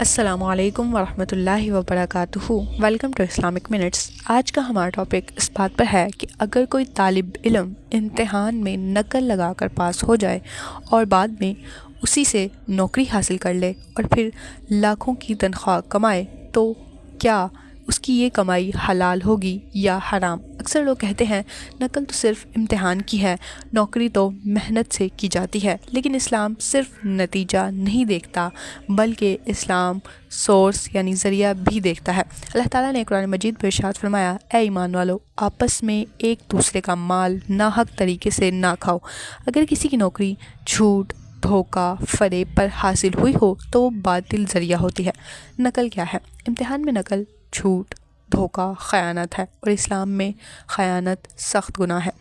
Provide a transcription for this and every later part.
السلام علیکم ورحمۃ اللہ وبرکاتہ۔ Welcome to Islamic minutes. آج کا ہمارا ٹاپک اس بات پر ہے کہ اگر کوئی طالب علم امتحان میں نقل لگا کر پاس ہو جائے اور بعد میں اسی سے نوکری حاصل کر لے اور پھر لاکھوں کی تنخواہ کمائے تو کیا اس کی یہ کمائی حلال ہوگی یا حرام؟ اکثر لوگ کہتے ہیں نقل تو صرف امتحان کی ہے، نوکری تو محنت سے کی جاتی ہے، لیکن اسلام صرف نتیجہ نہیں دیکھتا بلکہ اسلام سورس یعنی ذریعہ بھی دیکھتا ہے۔ اللہ تعالیٰ نے قرآن مجید میں ارشاد فرمایا، اے ایمان والو، آپس میں ایک دوسرے کا مال ناحق طریقے سے نہ کھاؤ۔ اگر کسی کی نوکری جھوٹ، دھوکہ، فریب پر حاصل ہوئی ہو تو وہ باطل ذریعہ ہوتی ہے۔ نقل کیا ہے؟ امتحان میں نقل جھوٹ، دھوکہ، خیانت ہے، اور اسلام میں خیانت سخت گناہ ہے۔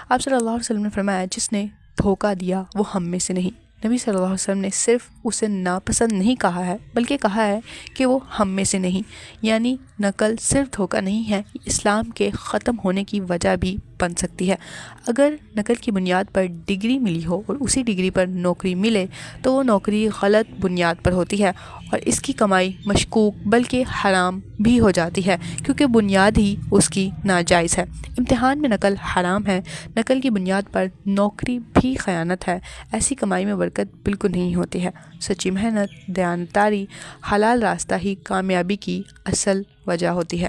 آپ صلی اللہ علیہ وسلم نے فرمایا، جس نے دھوکہ دیا وہ ہم میں سے نہیں۔ نبی صلی اللہ علیہ وسلم نے صرف اسے ناپسند نہیں کہا ہے بلکہ کہا ہے کہ وہ ہم میں سے نہیں، یعنی نقل صرف دھوکہ نہیں ہے، اسلام کے ختم ہونے کی وجہ بھی بن سکتی ہے۔ اگر نقل کی بنیاد پر ڈگری ملی ہو اور اسی ڈگری پر نوکری ملے تو وہ نوکری غلط بنیاد پر ہوتی ہے اور اس کی کمائی مشکوک بلکہ حرام بھی ہو جاتی ہے، کیونکہ بنیاد ہی اس کی ناجائز ہے۔ امتحان میں نقل حرام ہے، نقل کی بنیاد پر نوکری بھی خیانت ہے۔ ایسی کمائی میں برکت بالکل نہیں ہوتی ہے۔ سچی محنت، دیانتداری، حلال راستہ ہی کامیابی کی اصل وجہ ہوتی ہے۔